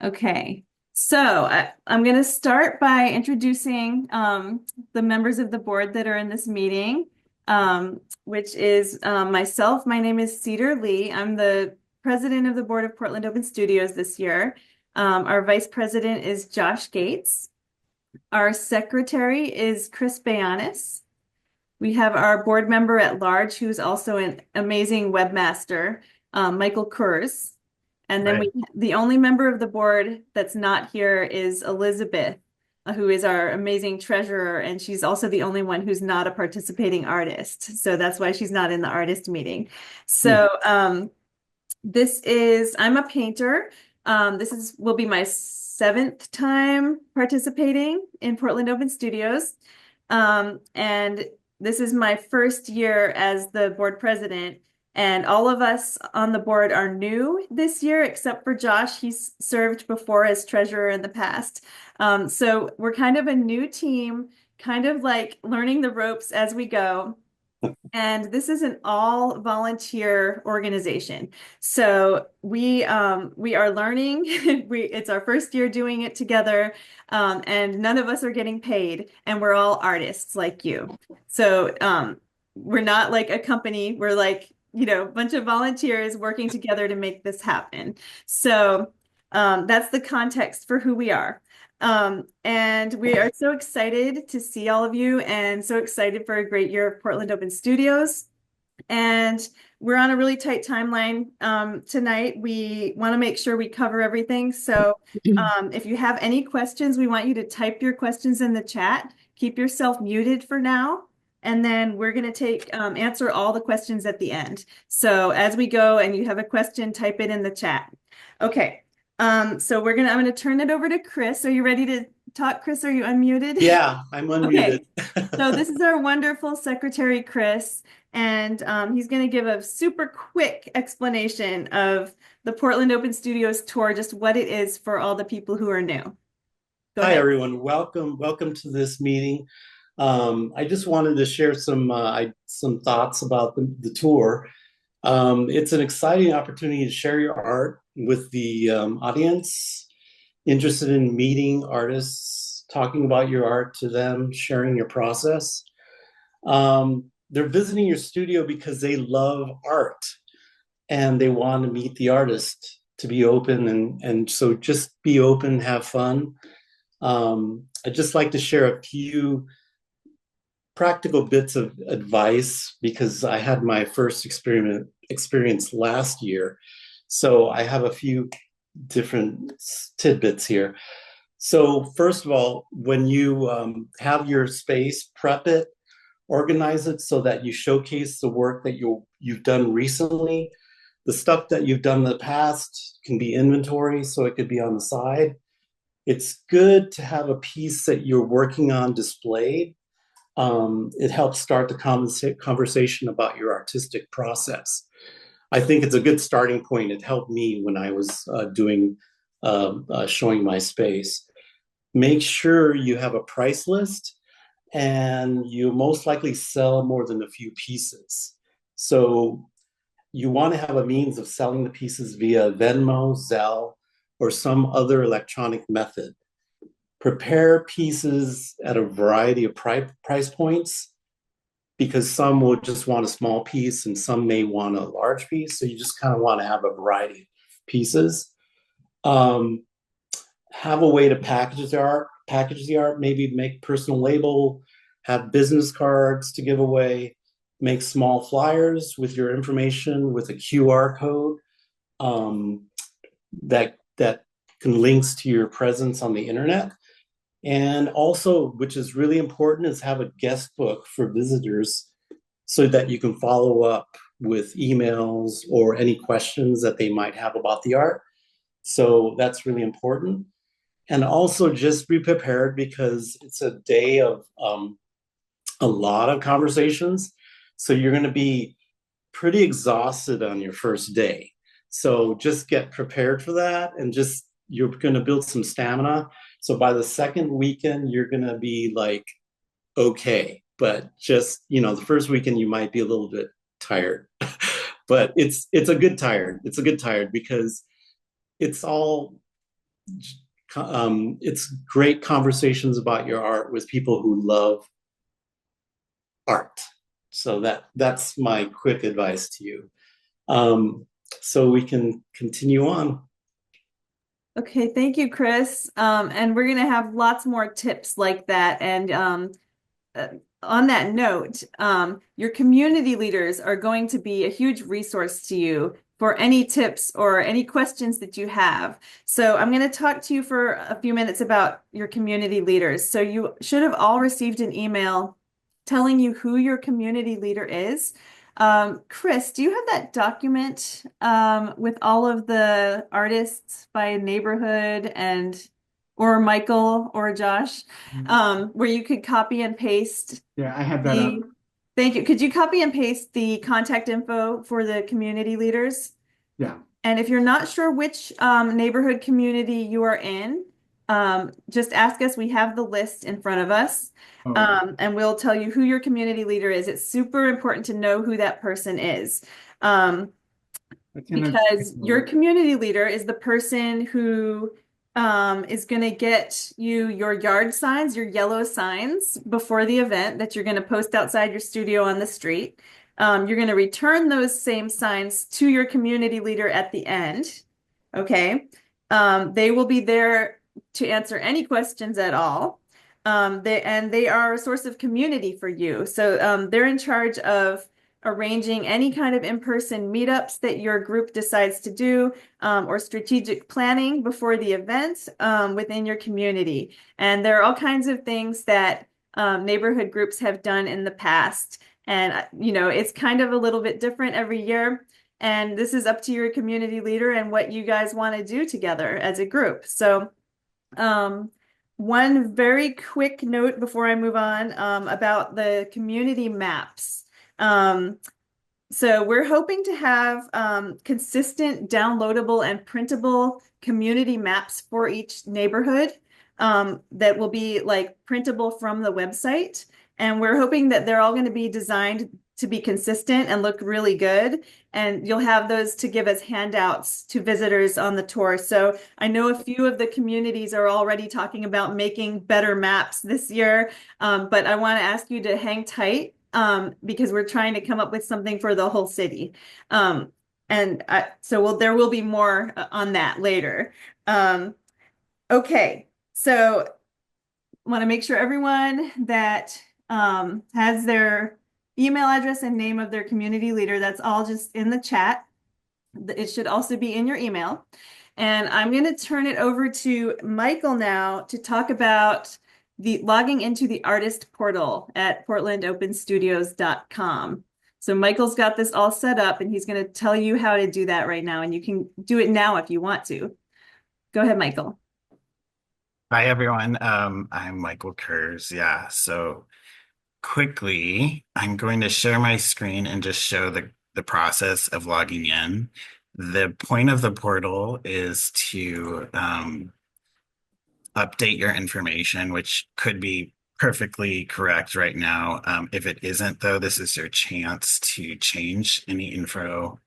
Okay, so I'm going to start by introducing the members of the board that are in this meeting, which is myself. My name is Cedar Lee. I'm the president of the board of Portland Open Studios this year. Our vice president is Josh Gates. Our secretary is Chris Bayanis. We have our board member at large, who's also an amazing webmaster, Michael Kurz. And then Right. the only member of the board that's not here is Elizabeth, who is our amazing treasurer, and she's also the only one who's not a participating artist. So that's why she's not in the artist meeting. Hmm. So I'm a painter. This will be my seventh time participating in Portland Open Studios. And this is my first year as the board president. And all of us on the board are new this year, except for Josh. He's served before as treasurer in the past. So we're kind of a new team, kind of like learning the ropes as we go. And this is an all volunteer organization. So we are learning. It's our first year doing it together, and none of us are getting paid, and we're all artists like you. So we're not like a company. We're like, a bunch of volunteers working together to make this happen. So that's the context for who we are. And we are so excited to see all of you and so excited for a great year of Portland Open Studios. And we're on a really tight timeline tonight. We want to make sure we cover everything. So if you have any questions, we want you to type your questions in the chat. Keep yourself muted for now. And then we're going to answer all the questions at the end. So as we go and you have a question, type it in the chat. Okay. So I'm gonna turn it over to Chris. Are you ready to talk, Chris? Are you unmuted? Yeah, I'm unmuted. Okay. So this is our wonderful secretary, Chris, and he's going to give a super quick explanation of the Portland Open Studios tour, just what it is for all the people who are new. Go Hi, ahead. everyone. Welcome to this meeting. I just wanted to share some thoughts about the tour. It's an exciting opportunity to share your art with the audience interested in meeting artists, talking about your art to them, sharing your process. They're visiting your studio because they love art and they want to meet the artist, to be open, and so just be open, have fun. I'd just like to share a few practical bits of advice because I had my first experience last year. So I have a few different tidbits here. So first of all, when you have your space, prep it, organize it so that you showcase the work that you've done recently. The stuff that you've done in the past can be inventory, so it could be on the side. It's good to have a piece that you're working on displayed. It helps start the conversation about your artistic process. I think it's a good starting point. It helped me when I was showing my space. Make sure you have a price list, and you most likely sell more than a few pieces. So you want to have a means of selling the pieces via Venmo, Zelle, or some other electronic method. Prepare pieces at a variety of price points because some will just want a small piece and some may want a large piece. So you just kind of want to have a variety of pieces. Um, have a way to package the art, maybe make personal label, have business cards to give away, make small flyers with your information with a QR code um, that can links to your presence on the internet. And also, which is really important, is have a guest book for visitors so that you can follow up with emails or any questions that they might have about the art. So that's really important. And also just be prepared because it's a day of a lot of conversations. So you're going to be pretty exhausted on your first day. So just get prepared for that and just you're going to build some stamina. So by the second weekend, you're going to be like, okay. But just, the first weekend, you might be a little bit tired. But it's a good tired. It's a good tired because it's all it's great conversations about your art with people who love art. So that's my quick advice to you. Um, so we can continue on. Okay, thank you, Chris. And we're gonna have lots more tips like that. And uh, on that note, your community leaders are going to be a huge resource to you for any tips or any questions that you have. So I'm going to talk to you for a few minutes about your community leaders. So you should have all received an email telling you who your community leader is. Chris, do you have that document with all of the artists by neighborhood and or Michael or Josh? Where you could copy and paste Yeah, I have that up. the, thank you. Could you copy and paste the contact info for the community leaders? Yeah. And if you're not sure which neighborhood community you are in, just ask us. We have the list in front of us, Oh, and we'll tell you who your community leader is. It's super important to know who that person is. Um, I can because understand. your community leader is the person who is going to get you your yard signs, your yellow signs before the event that you're going to post outside your studio on the street. You're going to return those same signs to your community leader at the end. Okay. They will be there to answer any questions at all. They are a source of community for you. So they're in charge of arranging any kind of in-person meetups that your group decides to do, or strategic planning before the event within your community. And there are all kinds of things that neighborhood groups have done in the past. And, it's kind of a little bit different every year. And this is up to your community leader and what you guys want to do together as a group. So, um, one very quick note before I move on about the community maps. Um, so we're hoping to have consistent, downloadable, and printable community maps for each neighborhood that will be like printable from the website. And we're hoping that they're all going to be designed to be consistent and look really good. And you'll have those to give as handouts to visitors on the tour. So I know a few of the communities are already talking about making better maps this year, but I want to ask you to hang tight because we're trying to come up with something for the whole city. There will be more on that later. Okay, so I want to make sure everyone that has their email address and name of their community leader, that's all just in the chat. It should also be in your email. And I'm going to turn it over to Michael now to talk about the logging into the artist portal at portlandopenstudios.com. So Michael's got this all set up and he's going to tell you how to do that right now. And you can do it now if you want to. Go ahead, Michael. Hi everyone. I'm Michael Kurz. Yeah, so quickly, I'm going to share my screen and just show the process of logging in. The point of the portal is to update your information, which could be perfectly correct right now. If it isn't, though, this is your chance to change any info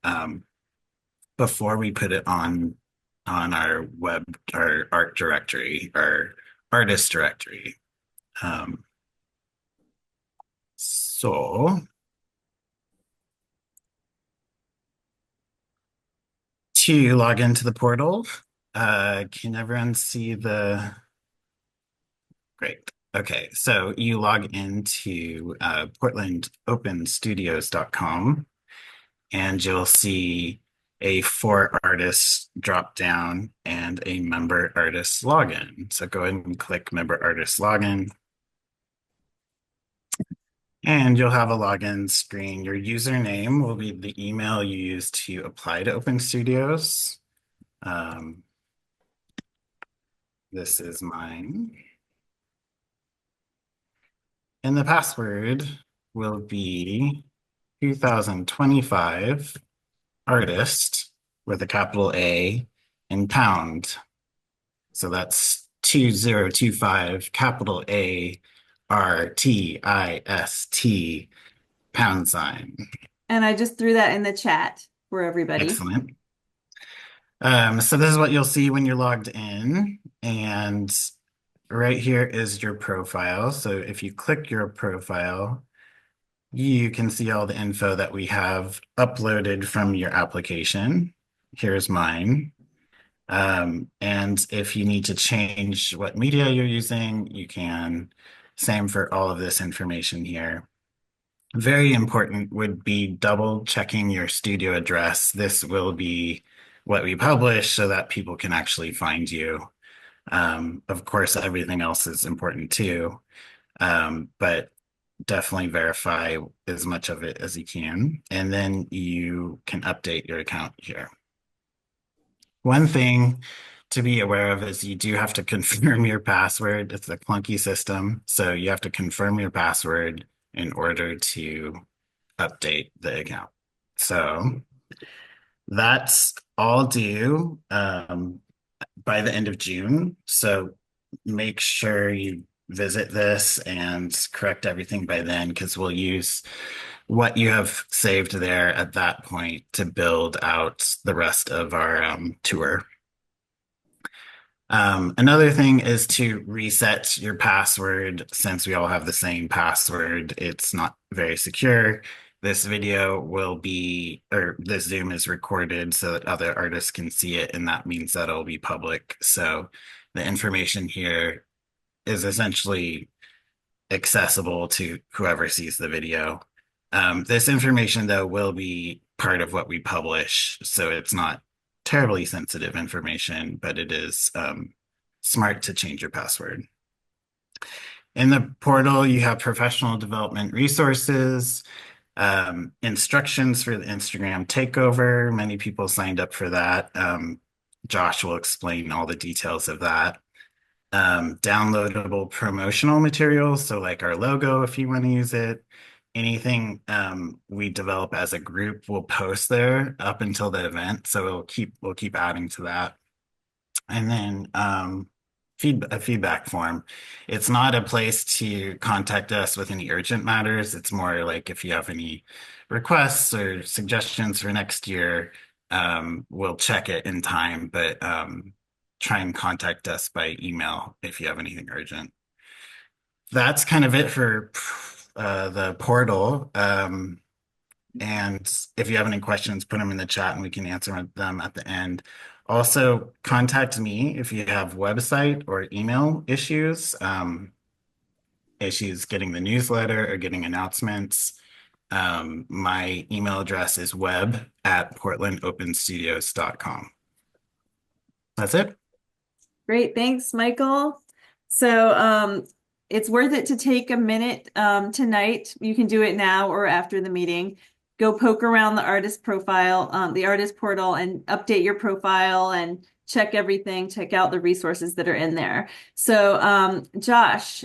before we put it on our art directory, our artist directory. So to log into the portal, can everyone see great. Okay, so you log into portlandopenstudios.com and you'll see a for artists drop down and a member artist login. So go ahead and click member artist login. And you'll have a login screen. Your username will be the email you use to apply to Open Studios. This is mine. And the password will be 2025 artist with a capital A and pound. So that's 2025 capital A RTIST #. And I just threw that in the chat for everybody. Excellent. So this is what you'll see when you're logged in, and right here is your profile. So if you click your profile, you can see all the info that we have uploaded from your application. Here's mine. And if you need to change what media you're using, you can. Same for all of this information here. Very important would be double checking your studio address. This will be what we publish so that people can actually find you. Of course, everything else is important too, but definitely verify as much of it as you can. And then you can update your account here. One thing to be aware of is you do have to confirm your password. It's a clunky system, so you have to confirm your password in order to update the account. So that's all due by the end of June. So make sure you visit this and correct everything by then, because we'll use what you have saved there at that point to build out the rest of our tour. Another thing is to reset your password since we all have the same password. It's not very secure. This video will be, or this Zoom is recorded so that other artists can see it, and that means that it'll be public. So the information here is essentially accessible to whoever sees the video. This information, though, will be part of what we publish, so it's not terribly sensitive information, but it is smart to change your password. In the portal, you have professional development resources, instructions for the Instagram takeover. Many people signed up for that. Josh will explain all the details of that. Downloadable promotional materials, so like our logo if you want to use it. Anything we develop as a group we'll post there up until the event, so we'll keep adding to that. And then a feedback form. It's not a place to contact us with any urgent matters. It's more like if you have any requests or suggestions for next year, we'll check it in time, but try and contact us by email if you have anything urgent. That's kind of it for the portal. And if you have any questions, put them in the chat and we can answer them at the end. Also, contact me if you have website or email issues, issues getting the newsletter or getting announcements. My email address is web@portlandopenstudios.com. That's it. Great, thanks, Michael. So it's worth it to take a minute tonight. You can do it now or after the meeting. Go poke around the artist profile, the artist portal, and update your profile and check everything. Check out the resources that are in there. So Josh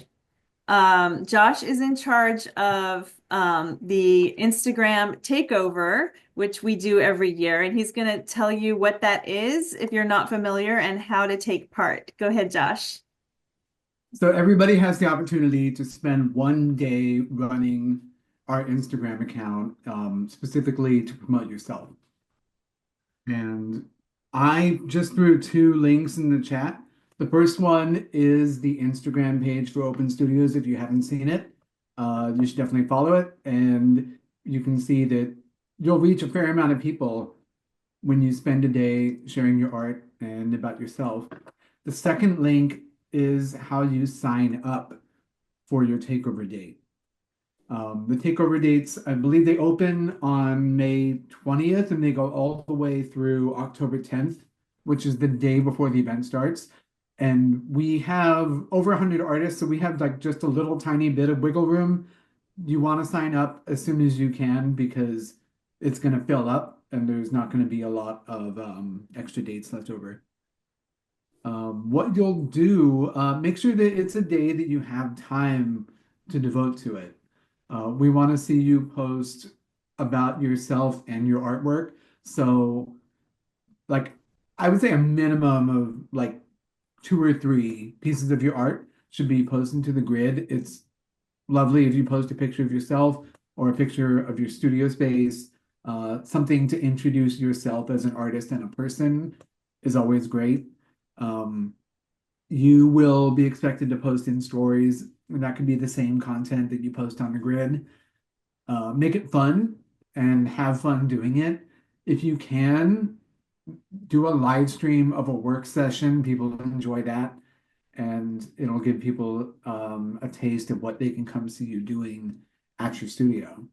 is in charge of the Instagram takeover, which we do every year, and he's going to tell you what that is if you're not familiar and how to take part. Go ahead, Josh. So everybody has the opportunity to spend one day running our Instagram account, specifically to promote yourself. And I just threw two links in the chat. The first one is the Instagram page for Open Studios. If you haven't seen it, you should definitely follow it. And you can see that you'll reach a fair amount of people when you spend a day sharing your art and about yourself. The second link is how you sign up for your takeover date. The takeover dates, I believe they open on May 20th and they go all the way through October 10th, which is the day before the event starts. And we have over 100 artists, so we have like just a little tiny bit of wiggle room. You want to sign up as soon as you can because it's going to fill up and there's not going to be a lot of extra dates left over. What you'll do, make sure that it's a day that you have time to devote to it. We want to see you post about yourself and your artwork. So, like, I would say a minimum of like 2 or 3 pieces of your art should be posted to the grid. It's lovely if you post a picture of yourself or a picture of your studio space, something to introduce yourself as an artist and a person. is always great. Um, you will be expected to post in stories, and that could be the same content that you post on the grid. Make it fun and have fun doing it. If you can, do a live stream of a work session. People enjoy that, and it'll give people a taste of what they can come see you doing at your studio.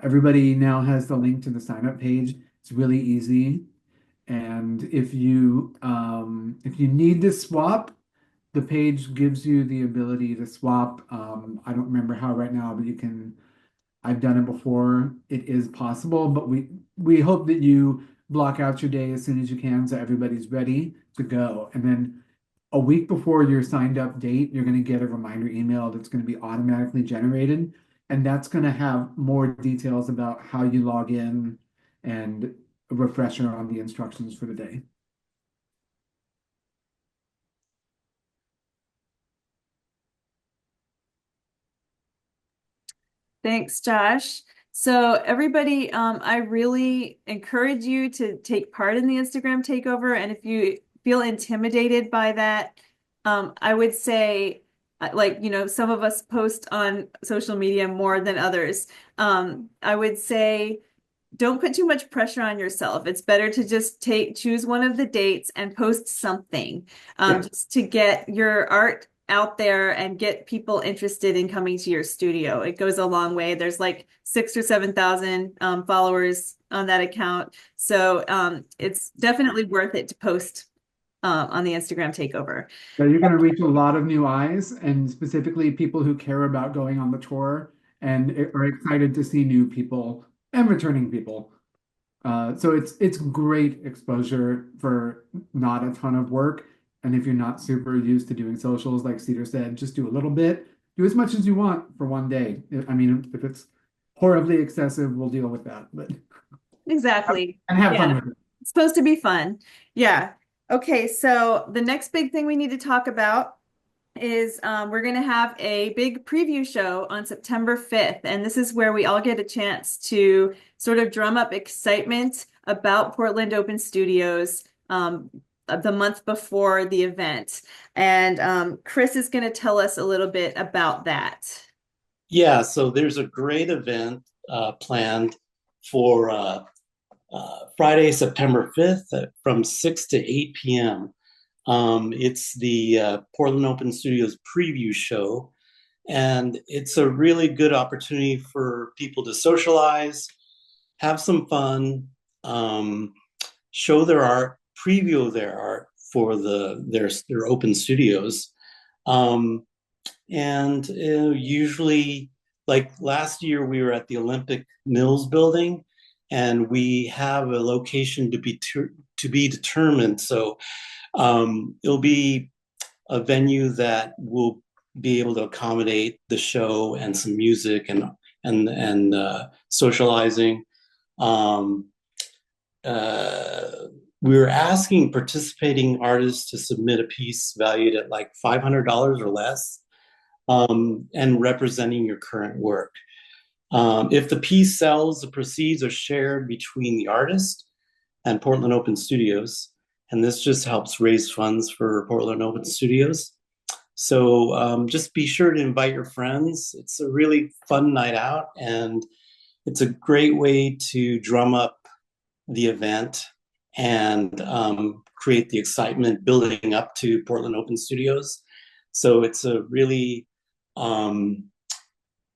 Everybody now has the link to the sign up page. It's really easy. And if you need to swap, the page gives you the ability to swap. I don't remember how right now, but you can. I've done it before. It is possible, but we hope that you block out your day as soon as you can so everybody's ready to go. And then a week before your signed up date, you're going to get a reminder email that's going to be automatically generated. And that's going to have more details about how you log in and a refresher on the instructions for the day. Thanks, Josh. So everybody, I really encourage you to take part in the Instagram takeover. And if you feel intimidated by that, I would say, like, some of us post on social media more than others. I would say don't put too much pressure on yourself. It's better to just choose one of the dates and post something, Yeah. just to get your art out there and get people interested in coming to your studio. It goes a long way. There's like 6,000 or 7,000 followers on that account. So it's definitely worth it to post on the Instagram takeover. So you're going to reach a lot of new eyes, and specifically people who care about going on the tour and are excited to see new people and returning people. So it's great exposure for not a ton of work. And if you're not super used to doing socials, like Cedar said, just do a little bit. Do as much as you want for one day. I mean, if it's horribly excessive, we'll deal with that. But Exactly. and have fun Yeah. with it. It's supposed to be fun. Yeah. Okay, so the next big thing we need to talk about is we're going to have a big preview show on September 5th. And this is where we all get a chance to sort of drum up excitement about Portland Open Studios the month before the event. And Chris is going to tell us a little bit about that. Yeah, so there's a great event planned for Friday, September 5th from 6 to 8 p.m. It's the Portland Open Studios preview show, and it's a really good opportunity for people to socialize, have some fun, show their art, preview their art for their open studios. And usually, like last year, we were at the Olympic Mills building, and we have a location to be determined. So it'll be a venue that will be able to accommodate the show and some music and socializing. Um, uh, we were asking participating artists to submit a piece valued at like $500 or less, and representing your current work. If the piece sells, the proceeds are shared between the artist and Portland Open Studios. And this just helps raise funds for Portland Open Studios. So just be sure to invite your friends. It's a really fun night out, and it's a great way to drum up the event and create the excitement building up to Portland Open Studios. So it's a really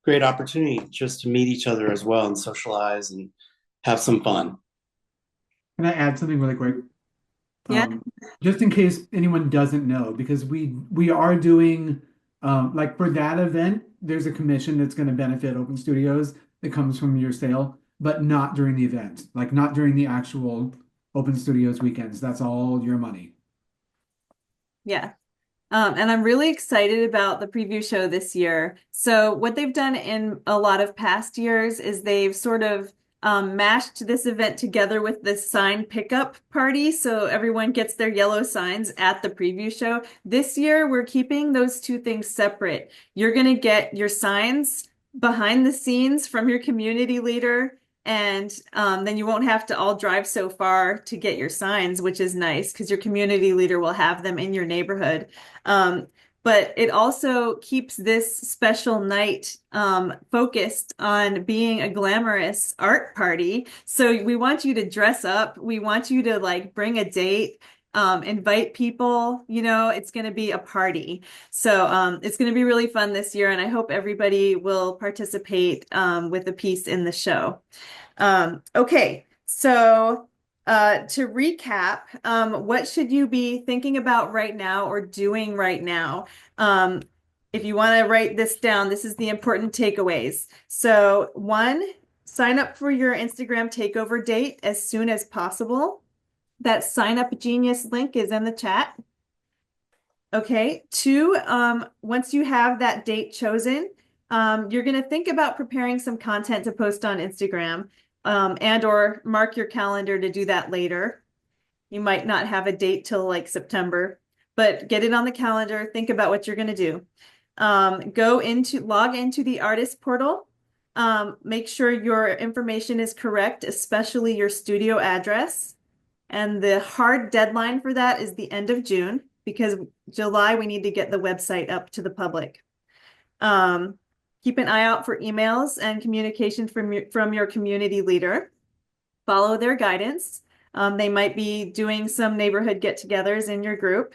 great opportunity just to meet each other as well and socialize and have some fun. Can I add something really quick? Yeah. Just in case anyone doesn't know, because we are doing like for that event, there's a commission that's going to benefit Open Studios that comes from your sale, but not during the event, like not during the actual Open Studios weekends. That's all your money. Yeah. And I'm really excited about the preview show this year. So what they've done in a lot of past years is they've sort of mashed this event together with the sign pickup party. So everyone gets their yellow signs at the preview show. This year, we're keeping those two things separate. You're going to get your signs behind the scenes from your community leader and then you won't have to all drive so far to get your signs, which is nice because your community leader will have them in your neighborhood. But it also keeps this special night focused on being a glamorous art party. So we want you to dress up. We want you to like bring a date, invite people. It's going to be a party. So it's going to be really fun this year, and I hope everybody will participate with a piece in the show. Okay, so to recap, what should you be thinking about right now or doing right now? If you want to write this down, this is the important takeaways. So, one, sign up for your Instagram takeover date as soon as possible. That Sign Up Genius link is in the chat. Okay, two, once you have that date chosen, you're going to think about preparing some content to post on Instagram, and or mark your calendar to do that later. You might not have a date till like September, but get it on the calendar. Think about what you're going to do. Log into the artist portal. Make sure your information is correct, especially your studio address. And the hard deadline for that is the end of June, because July we need to get the website up to the public. Keep an eye out for emails and communication from your community leader. Follow their guidance. They might be doing some neighborhood get-togethers in your group.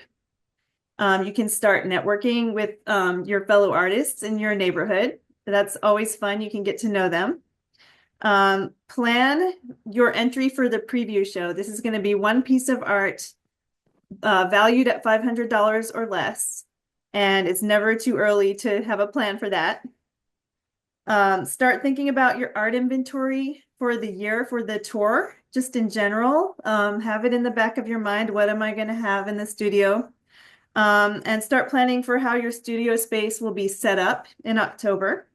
You can start networking with your fellow artists in your neighborhood. That's always fun. You can get to know them. Plan your entry for the preview show. This is going to be one piece of art valued at $500 or less, and it's never too early to have a plan for that. Start thinking about your art inventory for the year, for the tour, just in general. Have it in the back of your mind. What am I going to have in the studio? And start planning for how your studio space will be set up in October.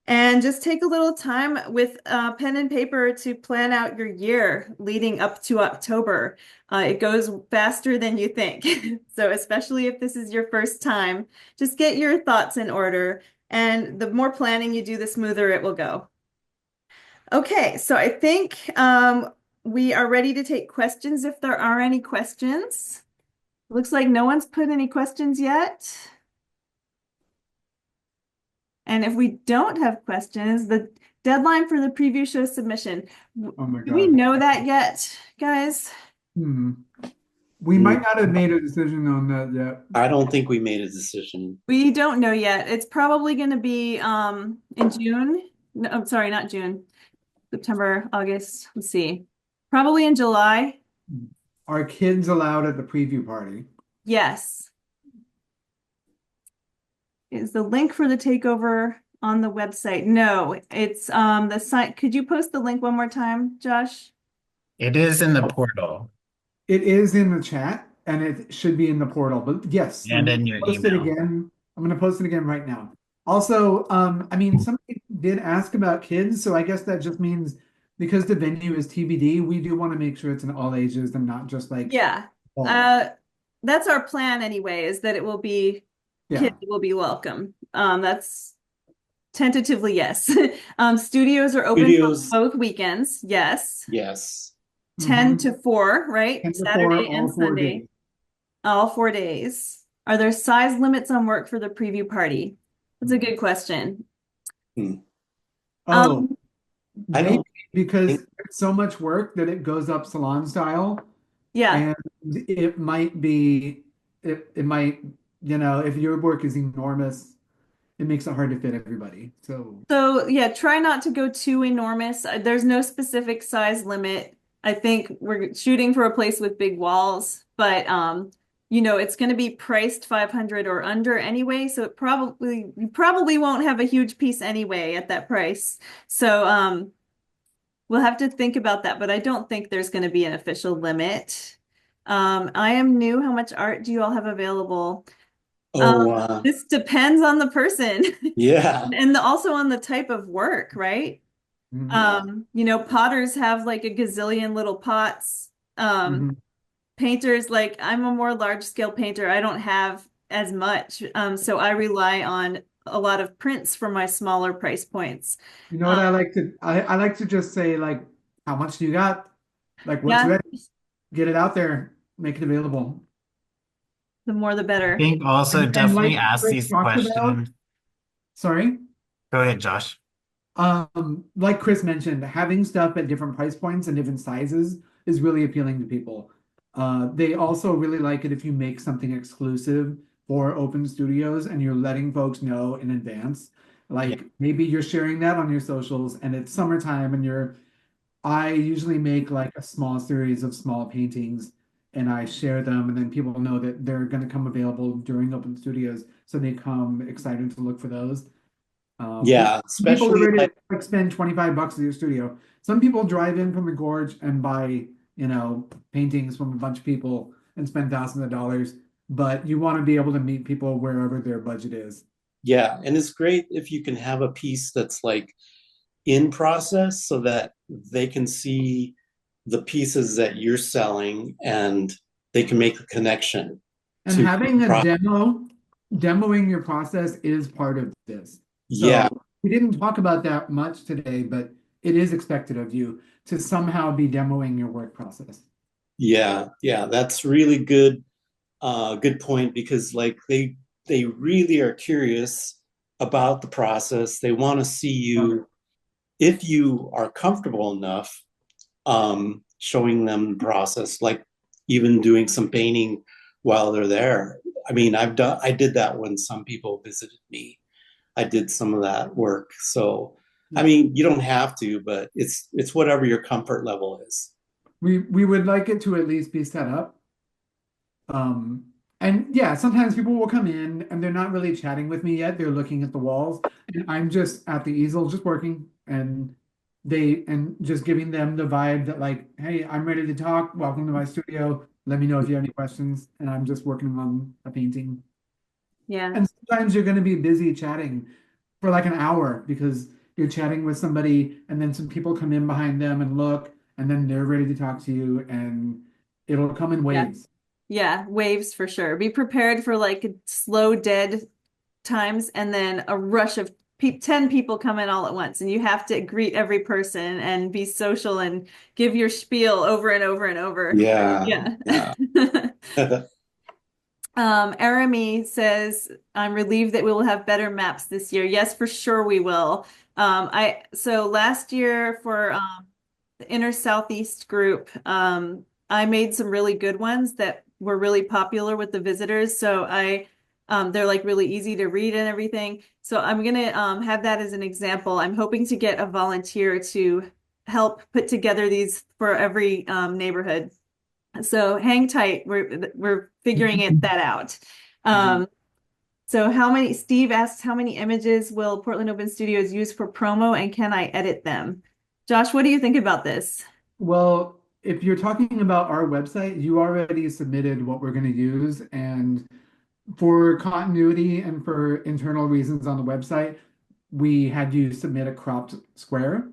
And just take a little time with pen and paper to plan out your year leading up to October. It goes faster than you think. So especially if this is your first time, just get your thoughts in order. And the more planning you do, the smoother it will go. Okay, so I think we are ready to take questions if there are any questions. Looks like no one's put any questions yet. And if we don't have questions, the deadline for the preview show submission, Oh my do we God. know that yet, guys? We might not have made a decision on that yet. I don't think we made a decision. We don't know yet. It's probably going to be in June. No, I'm sorry, not June. September, August. Let's see. Probably in July. Are kids allowed at the preview party? Yes. Is the link for the takeover on the website? No, it's the site. Could you post the link one more time, Josh? It is in the portal It is in the chat and it should be in the portal. But yes, and in your post it email. again. I'm going to post it again right now. Also, I mean, somebody did ask about kids, so I guess that just means because the venue is TBD, we do want to make sure it's in all ages and not just like Yeah. all. That's our plan anyway, is that it will be kids will be welcome. That's tentatively yes. Studios are open both weekends. Yes. Yes. 10 to 4, right? 10 to 4, Saturday all and 4 Sunday. days. All 4 days. Are there size limits on work for the preview party? That's a good question. Oh, I maybe don't because think- it's so much work that it goes up salon style. Yeah. And it might be, it might, if your work is enormous, it makes it hard to fit everybody. So yeah, try not to go too enormous. There's no specific size limit. I think we're shooting for a place with big walls, but it's going to be priced 500 or under anyway, so you probably won't have a huge piece anyway at that price. So we'll have to think about that, but I don't think there's going to be an official limit. I am new. How much art do you all have available? This depends on the person. Yeah. And also on the type of work, right? Potters have like a gazillion little pots. Painters, like I'm a more large scale painter. I don't have as much. So I rely on a lot of prints for my smaller price points. You know what I like to just say, like, how much do you got? Like, what's Yeah, ready? Get it out there, make it available. the more the I better. think also And definitely like ask Chris these talked about, questions. sorry. Go ahead, Josh. Like Chris mentioned, having stuff at different price points and different sizes is really appealing to people. They also really like it if you make something exclusive for open studios and you're letting folks know in advance. Yeah. Like maybe you're sharing that on your socials and it's summertime and I usually make like a small series of small paintings and I share them and then people know that they're going to come available during open studios. So they come excited to look for those. Because Yeah, people are especially ready like to like spend $25 at your studio. Some people drive in from the gorge and buy, paintings from a bunch of people and spend thousands of dollars. But you want to be able to meet people wherever their budget is. yeah, and it's great if you can have a piece that's like in process so that they can see the pieces that you're selling and they can make a connection And to having a pro- demoing your process is part of this. yeah, So we didn't talk about that much today, but it is expected of you to somehow be demoing your work process. yeah, that's really good point because like they really are curious about the process. They want to see you if you are comfortable enough showing them the process, like even doing some painting while they're there. I mean, I did that when some people visited me. I did some of that work. So, I Yeah. mean, you don't have to, but it's whatever your comfort level is. We would like it to at least be set up. Um, and yeah, sometimes people will come in and they're not really chatting with me yet. They're looking at the walls, and I'm just at the easel, just working, and just giving them the vibe that like, hey, I'm ready to talk. Welcome to my studio. Let me know if you have any questions. And I'm just working on a painting. Yeah. And sometimes you're going to be busy chatting for like an hour because you're chatting with somebody, and then some people come in behind them and look, and then they're ready to talk to you, and it'll come in Yeah. waves. Yeah, waves for sure. Be prepared for like slow, dead times and then a rush of 10 people come in all at once. And you have to greet every person and be social and give your spiel over and over and over. Yeah, Yeah. yeah. Arami says, I'm relieved that we will have better maps this year. Yes, for sure we will. So last year for the Inner Southeast group, I made some really good ones that were really popular with the visitors. So they're like really easy to read and everything. So I'm gonna have that as an example. I'm hoping to get a volunteer to help put together these for every neighborhood. So hang tight. We're figuring that out. Mhm. Um, so Steve asks, how many images will Portland Open Studios use for promo and can I edit them? Josh, what do you think about this? Well, if you're talking about our website, you already submitted what we're going to use. And for continuity and for internal reasons on the website, we had you submit a cropped square.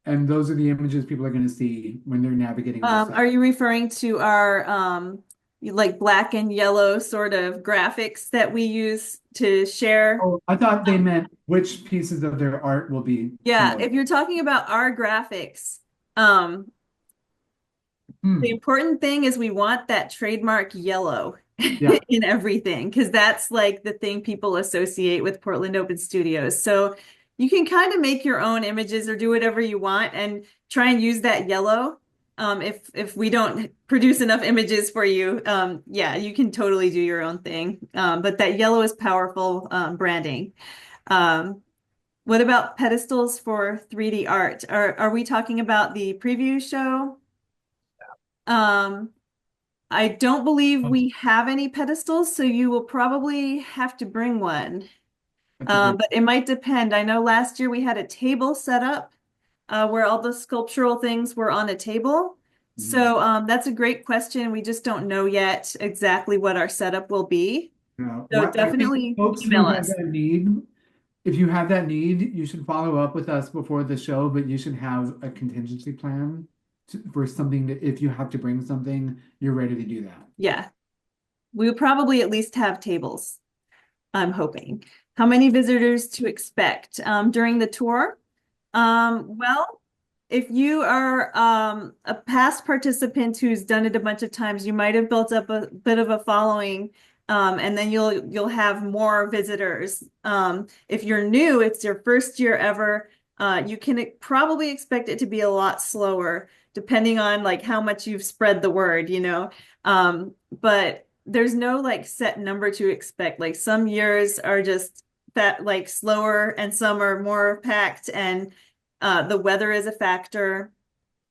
And those are the images people are going to see when they're navigating our site. Are you referring to our like black and yellow sort of graphics that we use to share? Oh, I thought they meant which pieces of their art will be Yeah, promoted. if you're talking about our graphics, um, the Hmm. important thing is we want that trademark yellow Yeah. in everything because that's like the thing people associate with Portland Open Studios. So you can kind of make your own images or do whatever you want and try and use that yellow. If we don't produce enough images for you, yeah, you can totally do your own thing. But that yellow is powerful branding. Um, what about pedestals for 3D art? Are we talking about the preview show? Um, I don't believe Oh, we have any pedestals, so you will probably have to bring one. that's a great. But it might depend. I know last year we had a table set up where all the sculptural things were on a table. Mhm. So that's a great question. We just don't know yet exactly what our setup will be. Yeah. So I think definitely folks who email have us. that need, if you have that need, you should follow up with us before the show, but you should have a contingency plan for something that if you have to bring something, you're ready to do that. Yeah, we will probably at least have tables, I'm hoping. how many visitors to expect during the tour? Well, if you are a past participant who's done it a bunch of times, you might have built up a bit of a following, and then you'll have more visitors. If you're new, it's your first year ever, you can probably expect it to be a lot slower, depending on like how much you've spread the word, you know. But there's no like set number to expect. Like some years are just that like slower, and some are more packed, and the weather is a factor.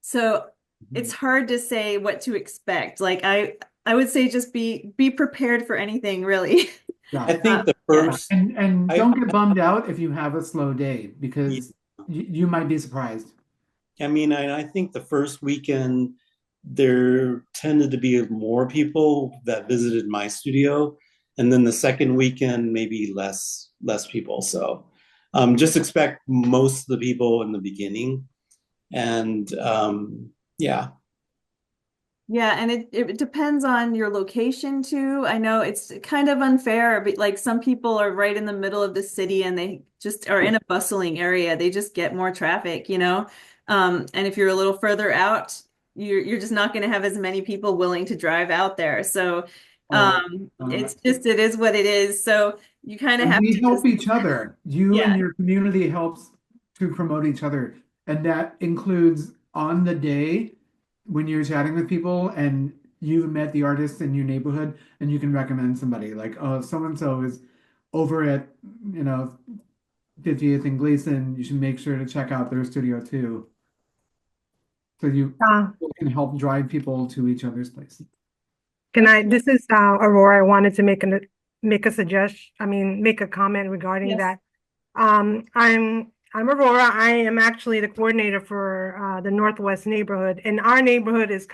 So it's hard to say what to expect. Like I would say just be prepared for anything, really. Yeah. I think the Yeah. first, And I, don't get bummed out if you have a slow day yeah, because you might be surprised. I mean, I think the first weekend there tended to be more people that visited my studio, and then the second weekend maybe less people. So just expect most of the people in the beginning, and yeah. Yeah, and it depends on your location too. I know it's kind of unfair, but like some people are right in the middle of the city and they just are in a bustling area. They just get more traffic, you know? And if you're a little further out, you're just not going to have as many people willing to drive out there. So Oh, it's just it is what it is. So you kind of and have we to help just each other. You and yeah. your community helps to promote each other. And that includes on the day when you're chatting with people and you've met the artists in your neighborhood and you can recommend somebody like, oh, so and so is over at, you know, 50th and Gleason. You should make sure to check out their studio too. So you Uh, can help drive people to each other's places. this is Aurora. I wanted to make a suggestion, make a comment regarding Yes. that. I'm Aurora. I am actually the coordinator for the Northwest neighborhood, and our neighborhood is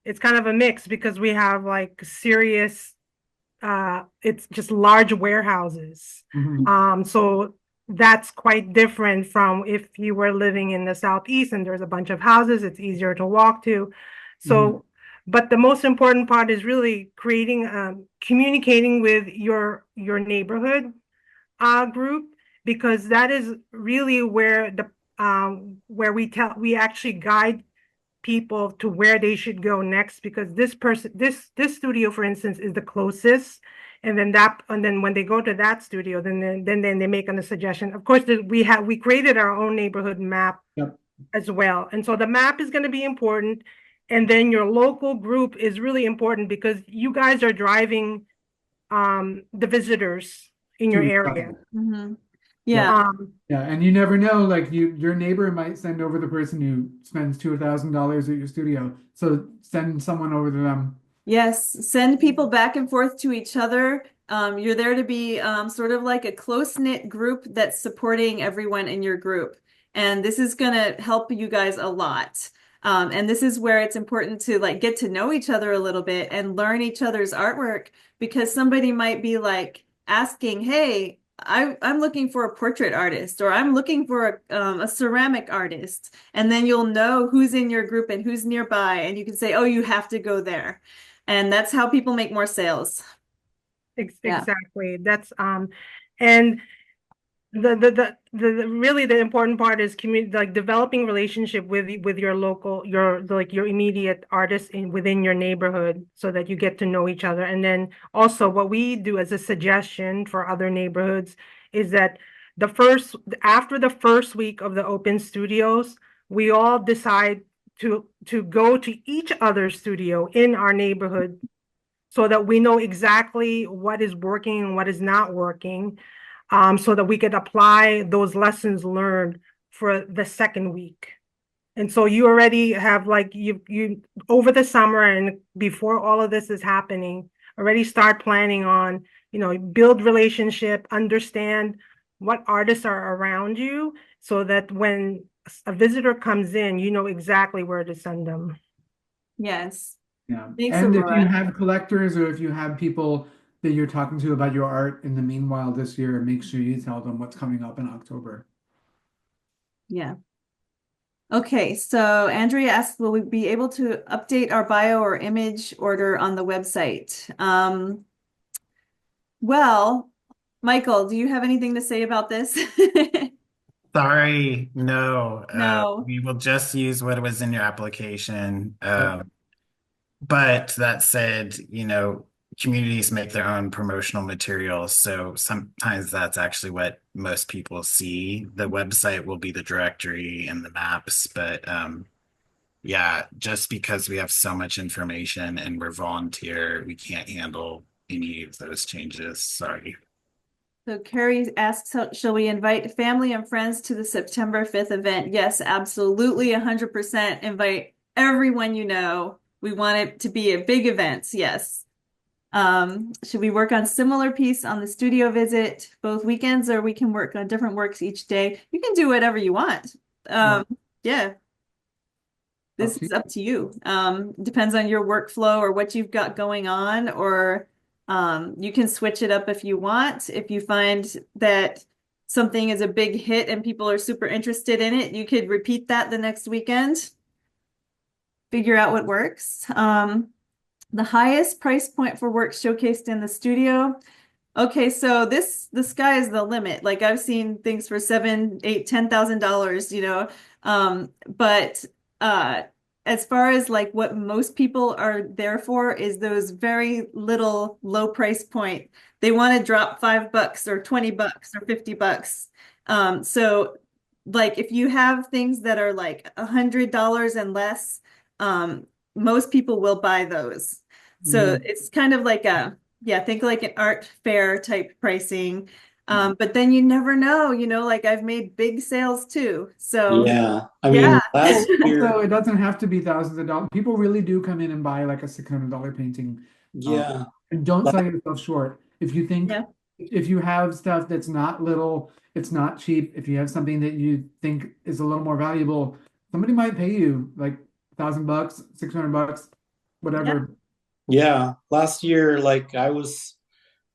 it's kind of a mix because we have like serious it's just large warehouses. Mhm. So that's quite different from if you were living in the southeast and there's a bunch of houses, it's easier to walk to. So, but the most important part is really creating, communicating with your neighborhood group, because that is really where where we actually guide people to where they should go next, because this studio, for instance, is the closest. And then when they go to that studio, then they make a suggestion. Of course, we created our own neighborhood map Yep. as well. And so the map is going to be important. And then your local group is really important because you guys are driving the visitors in your To each area. other. Mm-hmm. Yeah. Yeah. Yeah, and you never know, like your neighbor might send over the person who spends $2,000 at your studio. So send someone over to them. Yes, send people back and forth to each other. You're there to be sort of like a close-knit group that's supporting everyone in your group. And this is going to help you guys a lot. And this is where it's important to like get to know each other a little bit and learn each other's artwork, because somebody might be like asking, hey, I'm looking for a portrait artist, or I'm looking for a ceramic artist. And then you'll know who's in your group and who's nearby. And you can say, oh, you have to go there. And that's how people make more sales. Yeah. Exactly. That's and the really the important part is community, like developing relationship with your local, your immediate artists within your neighborhood, so that you get to know each other. And then also what we do as a suggestion for other neighborhoods is that after the first week of the open studios, we all decide to go to each other's studio in our neighborhood, so that we know exactly what is working and what is not working, so that we could apply those lessons learned for the second week. And so you already have, like, you over the summer and before all of this is happening, already start planning on, build relationship, understand what artists are around you, so that when a visitor comes in, you know exactly where to send them. Yes. Yeah. Thanks, And if you Aurora. have collectors or if you have people that you're talking to about your art in the meanwhile this year, make sure you tell them what's coming up in October. Yeah. Okay, so Andrea asked, will we be able to update our bio or image order on the website? Well, Michael, do you have anything to say about this? Sorry, no. No. We will just use what was in your application. Yep. But that said, communities make their own promotional materials, so sometimes that's actually what most people see. The website will be the directory and the maps, but yeah, just because we have so much information and we're volunteer, we can't handle any of those changes. Sorry. So Carrie asks, shall we invite family and friends to the September 5th event? Yes, absolutely, 100% invite everyone you know. We want it to be a big event, yes. Should we work on similar piece on the studio visit both weekends, or we can work on different works each day? You can do whatever you want. Yeah. Yeah, Up this to is up to you. Depends on your workflow or what you've got going on, or you can switch it up if you want. If you find that something is a big hit and people are super interested in it, you could repeat that the next weekend. Figure out what works. The highest price point for work showcased in the studio. Okay, so the sky is the limit. Like I've seen things for $7, $8, $10,000, but uh as far as like what most people are there for is those very little low price point. They want to drop $5 or $20 or $50. So like if you have things that are like $100 and less, most people will buy those. So Mhm. it's kind of like yeah, think like an art fair type pricing. But then you never know, like I've made big sales too. So Yeah. I yeah. mean, last Also, year, it doesn't have to be thousands of dollars. People really do come in and buy like a $600 painting. Um, yeah. and don't la- sell yourself short. If you think, Yeah. if you have stuff that's not little, it's not cheap. If you have something that you think is a little more valuable, somebody might pay you like $1,000, $600, Yeah. whatever. Yeah. Last year,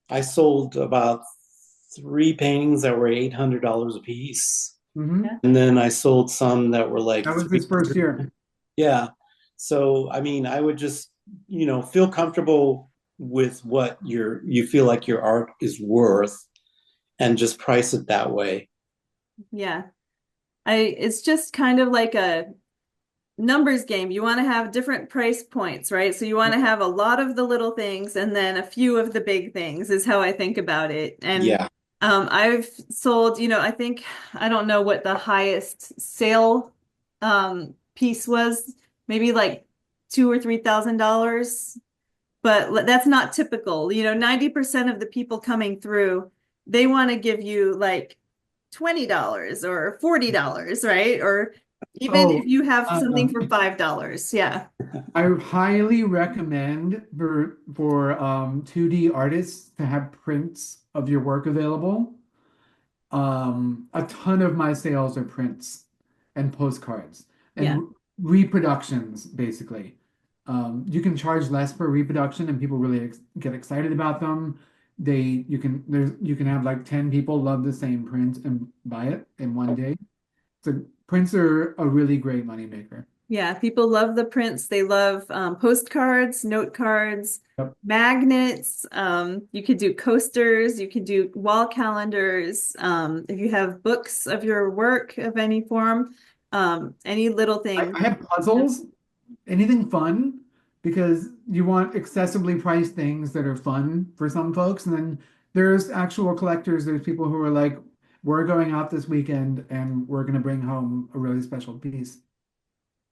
I sold about three paintings that were $800 a piece. Hmm. Yeah. And then I sold some that were like That was his first 300. year. Yeah. So, I mean, I would just, feel comfortable with what you feel like your art is worth and just price it that way. Yeah. It's just kind of like a numbers game. You want to have different price points, right? So you want to have a lot of the little things and then a few of the big things is how I think about it. And Yeah. I've sold, I think I don't know what the highest sale piece was, maybe like $2,000 or $3,000, but that's not typical. 90% of the people coming through, they want to give you like $20 or $40, right? Or even if Oh, you have something um, for $5. Yeah. I highly recommend for 2D artists to have prints of your work available. A ton of my sales are prints and postcards Yeah. and reproductions, basically. You can charge less for reproduction, and people really get excited about them. You can have like 10 people love the same print and buy it in one day. So prints are a really great moneymaker. Yeah, people love the prints. They love postcards, note cards, Yep. magnets. You could do coasters. You could do wall calendars. If you have books of your work of any form, any little thing. I have puzzles, anything fun, because you want accessibly priced things that are fun for some folks. And then there's actual collectors, there's people who are like, we're going out this weekend and we're going to bring home a really special piece.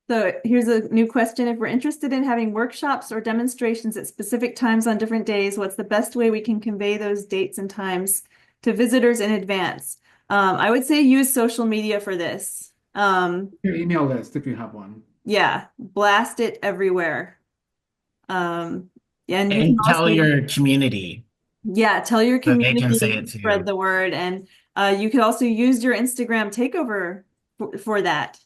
So here's a new question. If we're interested in having workshops or demonstrations at specific times on different days, what's the best way we can convey those dates and times to visitors in advance? I would say use social media for this. Your email list, if you have one. Yeah, blast it everywhere. Um, yeah, and you can And tell also, your community yeah, tell your so they can say community, it spread too. the word, and you could also use your Instagram takeover for that.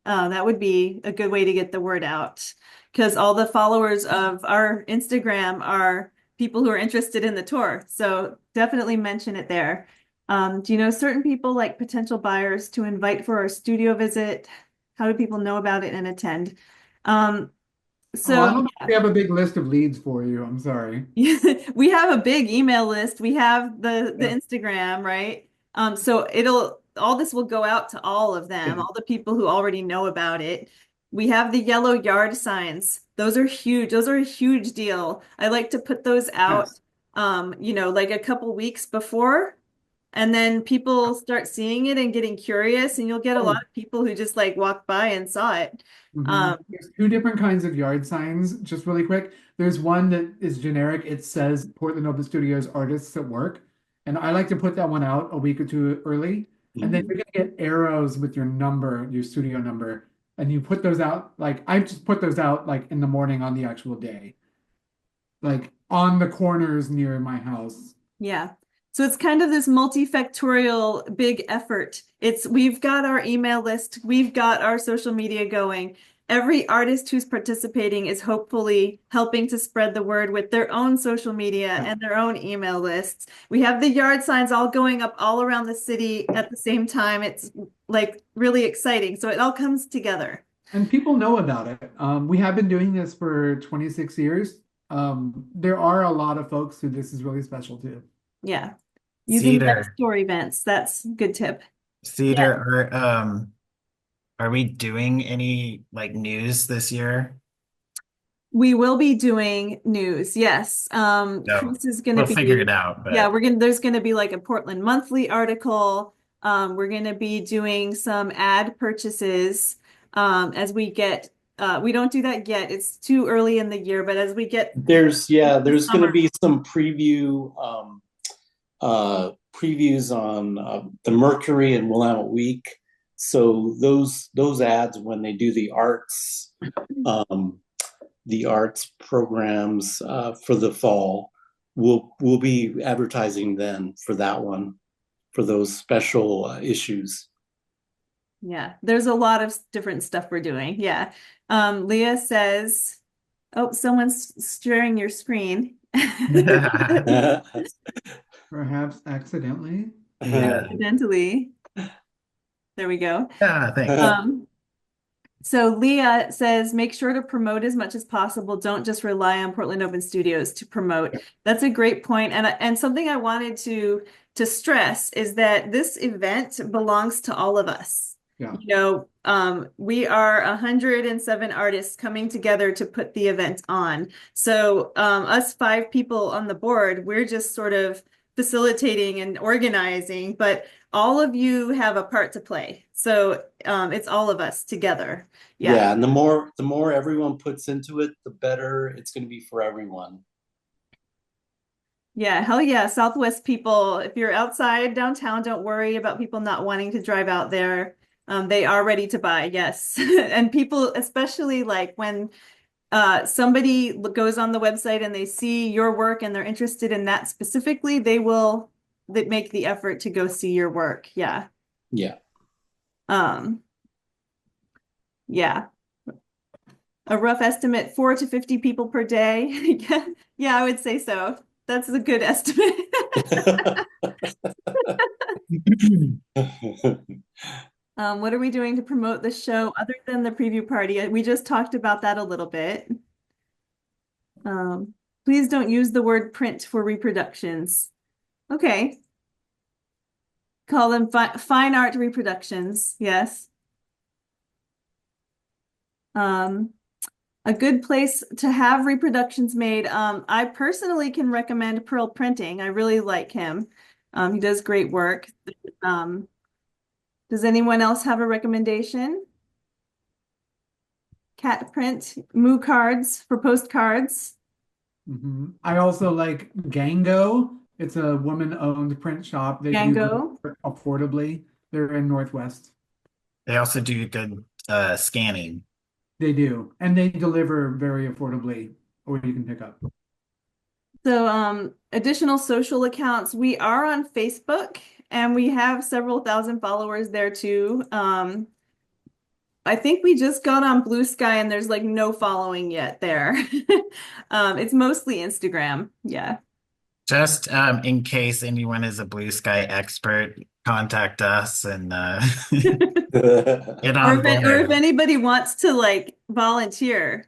That would be a good way to get the word out because all the followers of our Instagram are people who are interested in the tour. So definitely mention it there. Do you know certain people like potential buyers to invite for our studio visit? How do people know about it and attend? Um, Oh, I So don't know if we have a big list of leads for you. I'm sorry. we have a big email list. We have the Yeah. Instagram, right? So it'll all this will go out to all of them, all the people who already know about it. We have the yellow yard signs. Those are huge. Those are a huge deal. I like to put those out, Yes. like a couple weeks before, and then people start seeing it and getting curious, and you'll get a lot Oh, of people who just like walked by and saw it. Um, There's two different kinds of yard signs, just really quick. There's one that is generic. It says Portland Open Studios artists at work. And I like to put that one out a week or two early. And then Mhm. you're gonna get arrows with your number, your studio number. And you put those out, like I just put those out like in the morning on the actual day, like on the corners near my house. Yeah. So it's kind of this multifactorial big effort. We've got our email list, we've got our social media going. Every artist who's participating is hopefully helping to spread the word with their own social media Yeah. and their own email lists. We have the yard signs all going up all around the city at the same time. It's like really exciting. So it all comes together. And people know about it. We have been doing this for 26 years. There are a lot of folks who this is really special to. Yeah. Using next Cedar, door events. That's a good tip. Yeah. Cedar, are we doing any like news this year? We will be doing news. Yes. No, Chris is going to we'll figure be, it out, yeah, but there's going to be like a Portland Monthly article. We're going to be doing some ad purchases, as we get, we don't do that yet. It's too early in the year, but as we get the There's going to summer. be some previews on the Mercury and Willamette Week. So those ads when they do um, the arts programs for the fall, we'll be advertising then for that one for those special issues. Yeah, there's a lot of different stuff we're doing. Yeah. Leah says, oh, someone's sharing your screen. Perhaps accidentally. yeah, Accidentally. There we go. yeah, thanks. Um, so Leah says, make sure to promote as much as possible. Don't just rely on Portland Open Studios to promote. That's a great point. And something I wanted to stress is that this event belongs to all of us. Yeah. We are 107 artists coming together to put the event on. So us 5 people on the board, we're just sort of facilitating and organizing, but all of you have a part to play. So it's all of us together. Yeah. Yeah, and the more everyone puts into it, the better it's going to be for everyone. Yeah. Hell yeah. Southwest people, if you're outside downtown, don't worry about people not wanting to drive out there. They are ready to buy. Yes. And people, especially like when somebody goes on the website and they see your work and they're interested in that specifically, they make the effort to go see your work. Yeah. Yeah. Um, yeah. A rough estimate, 4 to 50 people per day. Yeah, yeah, I would say so. That's a good estimate. What are we doing to promote the show other than the preview party? We just talked about that a little bit. Please don't use the word print for reproductions. Okay. Call them fine art reproductions. Yes. Um, a good place to have reproductions made. I personally can recommend Pearl Printing. I really like him. He does great work. Um, does anyone else have a recommendation? Cat print, moo cards for postcards. I also like Gango. It's a woman-owned print shop that you can Django. work affordably. They're in Northwest. They also do good scanning. They do, and they deliver very affordably, or you can pick up. So, additional social accounts. We are on Facebook and we have several thousand followers there too. I think we just got on Blue Sky and there's like no following yet there. It's mostly Instagram. Yeah. Just in case anyone is a Blue Sky expert, contact us and get Or on if board. anybody wants to like volunteer.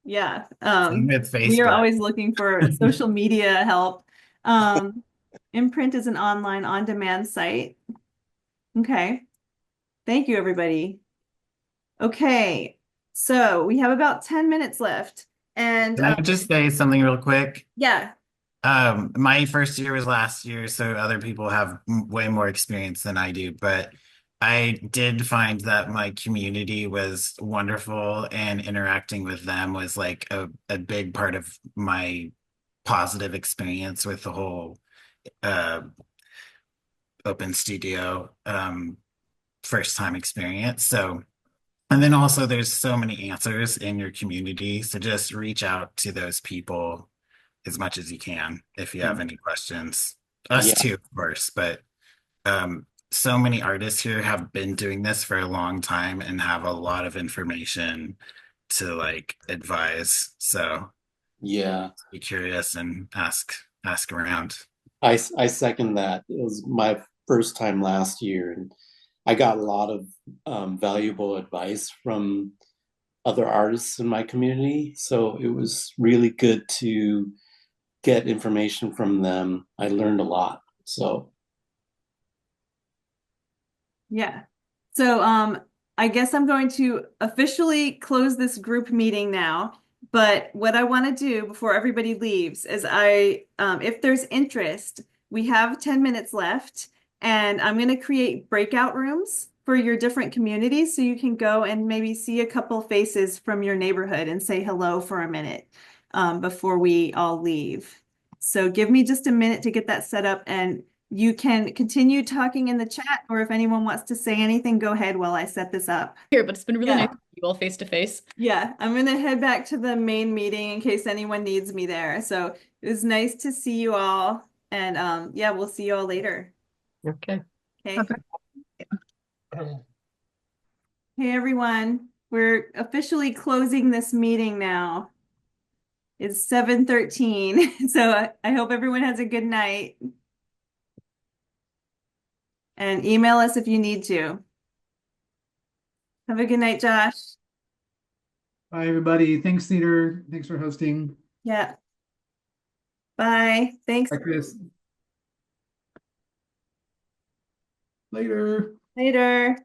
Yeah. Same with We are Facebook. always looking for social media help. Imprint is an online on-demand site. Okay. Thank you, everybody. Okay. So we have about 10 minutes left. And Can I just say something real quick? yeah, My first year was last year, so other people have way more experience than I do, but I did find that my community was wonderful and interacting with them was like a big part of my positive experience with the whole uh, open studio first time experience. So, and then also there's so many answers in your community, so just reach out to those people as much as you can if you have any questions. Us Yeah, too, of course, but so many artists here have been doing this for a long time and have a lot of information to like advise. So yeah. be curious and ask around. I second that. It was my first time last year, and I got a lot of valuable advice from other artists in my community. So it was really good to get information from them. I learned a lot. So yeah. So I guess I'm going to officially close this group meeting now. But what I want to do before everybody leaves is if there's interest, we have 10 minutes left, and I'm going to create breakout rooms for your different communities so you can go and maybe see a couple faces from your neighborhood and say hello for a minute before we all leave. So give me just a minute to get that set up, and you can continue talking in the chat, or if anyone wants to say anything, go ahead while I set this up. Here, but it's been really Yeah. nice to meet you all face to face. Yeah, I'm gonna head back to the main meeting in case anyone needs me there. So it was nice to see you all, and yeah, we'll see you all later. Okay. Okay. Hey everyone, we're officially closing this meeting now. It's 7:13, so I hope everyone has a good night. And email us if you need to. Have a good night, Josh. Bye, everybody. Thanks, Theater. Thanks for hosting. Yeah. Bye. Thanks. Bye, Chris. Later. Later.